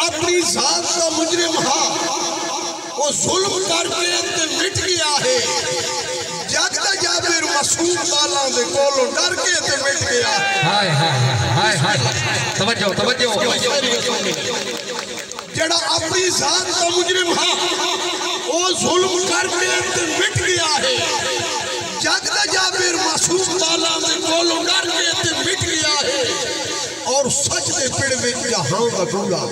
अपनी जात का मुजरिम हा वो जुल्म करके ते मिट गया है। जग दा जाबिर मासूम वाला दे कोलों डर के ते मिट गया है। हाय हाय हाय हाय तवज्जो तवज्जो जड़ा अपनी जात का मुजरिम हा वो जुल्म करके ते मिट गया है। जग दा जाबिर मासूम वाला दे कोलों डर के ते मिट गया है। और सच दे पिड़ विच जहां दा कूड़ा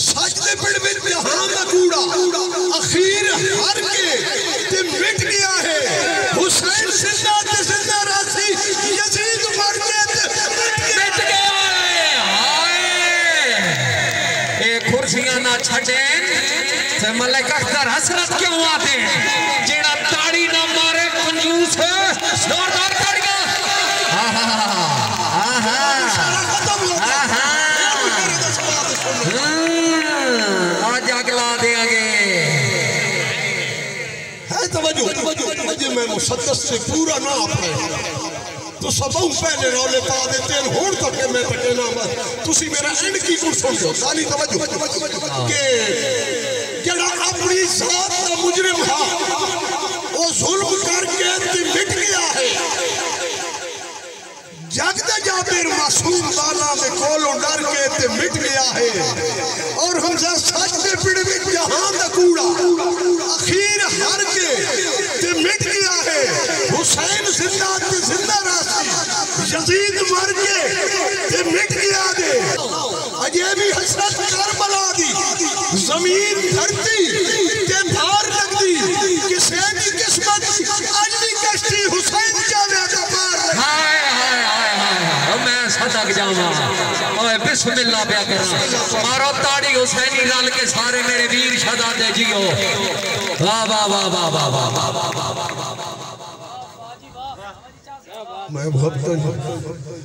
सच दे पिड़ विच जहां दा कूड़ा अखीर हर के ते मिट गया है। हुसैन जिंदा ते जिंदा रासी यजीद मर के ते मिट गया है। हाय ए कुर्सियां ना छडेन ते मलिक अख्तर हसरत क्यों आते जेड़ा ताड़ी ना मारे कंजूस जोरदार ताड़ियां। आहा आहा आज अगला देंगे है तवज्जो अजे मैं मुसद्दस से पूरा ना अपने तो सबों पहले रौले पा देते हैं होड़ तक मैं तके ना बस तुसी मेरा एंड की कुछ सुन लो साली तवज्जो के जड़ा अपनी जात का मुजरिम हा वो जुल्म करके ते मिट गया है। जग दा जाबिर मासूम वाला दे कोलों डर के ते मिट गया है। और हमजा सच दे पिड़ विच जहां दा कूड़ा अखीर हर के ते मिट गया है। हुसैन जिंदा ते जिंदा रासी यजीद मर के ते मिट गया दे। अजे भी हसरत करबला दी जमीन धरती ते भार लगदी किसे दी किस्मत अज भी कश्ती हुसैन जावे दा पार। हाय हाय हाय हाय मैं सदक जावा ओए बिस्मिल्लाह पे कर मारो ताड़ी हुसैनी रल के सारे मेरे वीर शहजादे जियो। वाह वाह वाह वाह वाह वाह मैं बहुत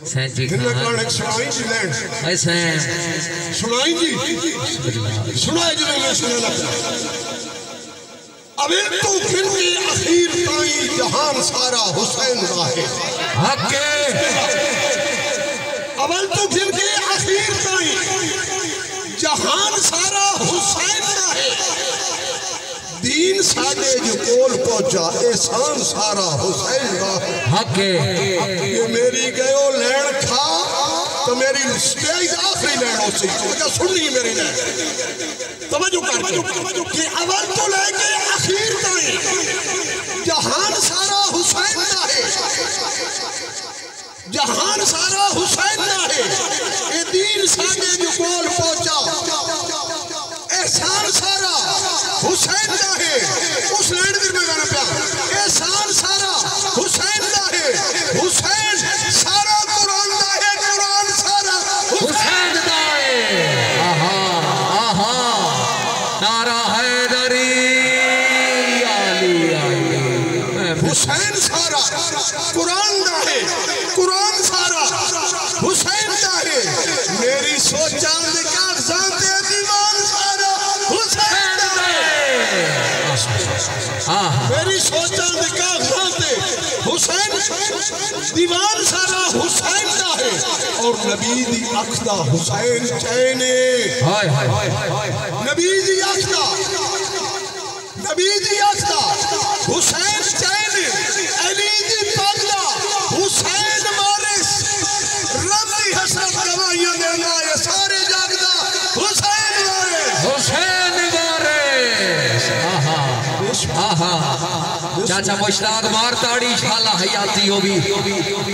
सैन जी सुनाई जी लैंड ऐसे सुनाई जी सुनाई जी मैं सुनाना अबे तो फिर भी अखीर ताई जहान सारा हुसैन का है। हके अवल तो फिर भी अखीर ताई जहान सारा हुसैन का है। दीन साडे जो कोल पहुंचा एहसान सारा हुसैन का है। हके ये मेरी गयो लैन खा तो मेरी स्टेज आखिरी लैन हो सी तो सुननी मेरी लैन तवज्जो कर कि अवल तो लेके अखीर ताई जहान सारा हुसैन का है। जहान सारा हुसैन का है। ये दीन साडे जो कोल पहुंचा एहसान सारा हुसैन का है। उस लैंड में गाना प्या एहसान सारा हुसैन का है। हुसैन सारा कुरान का है। कुरान सारा हुसैन का है। आहा आहा नारा हैदरी अली अली हुसैन सारा कुरान का है। कुरान सारा हुसैन का है। मेरी सोचा दीवान सारा हुसैन का है। मेरी सोचा हुसैन दीवान सारा हुसैन का है। और नबी दी अखदा हुसैन चैने नबी दी अखदा हुसैन चैने अली दी पगदा हुसैन वारिस रब्बी हसरत गवाहियां देना ये सारे जागदा हुसैन वारिस। आहा चाचा मुश्ताक मार ताड़ी शाला हयाती होगी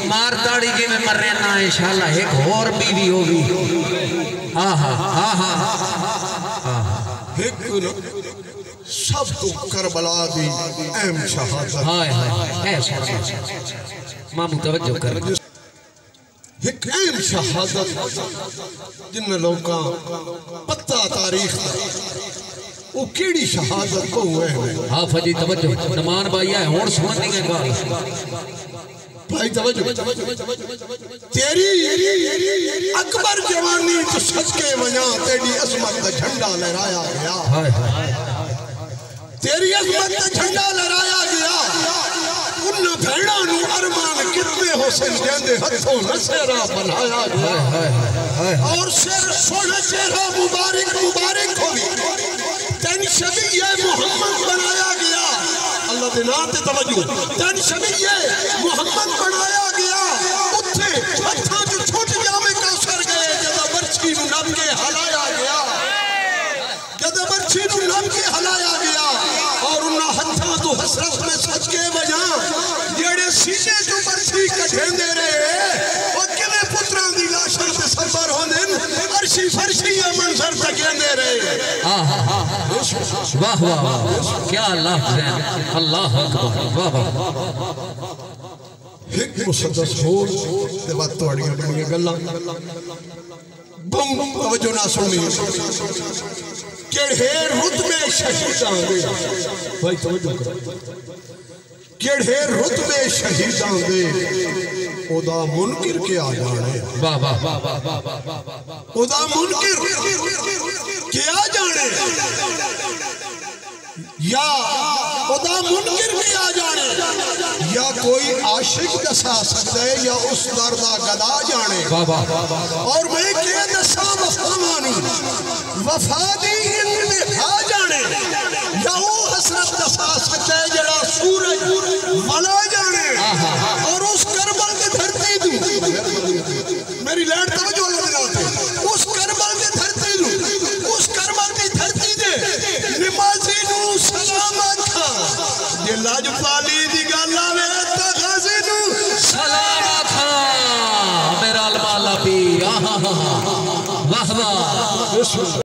मार ताड़ी के में मरने ना है शाला एक और बीवी होगी। आहा आहा एक सब तो करबला दी अहम शहादत। हाय हाय ऐसा मामू तवज्जो कर एक अहम शहादत जिन लोकां पता तारीख वो केड़ी शहादत को हुए हाँ फजी तवज्जो नमान भाई है हुन सुन नहीं है गाल भाई तवज्जो तेरी अकबर जवानी तो सच के वना तेरी अजमत का झंडा लहराया गया। तेरी अजमत का झंडा लहराया गया। उन भेड़ा नु अरमान कितने हुसैन कहंदे हथों नसेरा बनाया गया। और सिर सोना चेहरा मुबारक मुबारक होगी तेन शबी ये मोहम्मद बनाया गया अल्लाह के नाम ते तवज्जो तेन शबी ये मोहम्मद बनाया गया उत्थे हत्थां च छुट जावे कौसर गए जदा बरछी नूं नम के हलाया गया जदा बरछी नूं नम के हलाया गया और उन्हां हत्थां तो हसरत में सदके वजा जेड़े सीने तो बरछी कढेंदे रहे ओ किवें पुत्रां दी लाशां ते सबर होंदे अर्शी फरशी मंजर तकेंदे रहे वाह वाह वाह क्या अल्लाह है अल्लाह अकबर वाह वाह एक मुसद्दस हो ते बात तोड़ियां बड़ियां गल्लां बम तवज्जो ना सुनी केड़े रुतबे शहीदां दे भाई तवज्जो करो केड़े रुतबे शहीदां दे ओदा मुनकिर के आ जाने वाह वाह वाह वाह ओदा मुनकिर के आ जाने या ओदा मुनकिर के आ जाने या कोई आशिक दसा सकता है या उस दर्दा गदा जाने वाह वाह और मैं के दसा वफावानू वफा दी इंतहा जाने या वो हसरत दसा सकता है जड़ा सूरज वला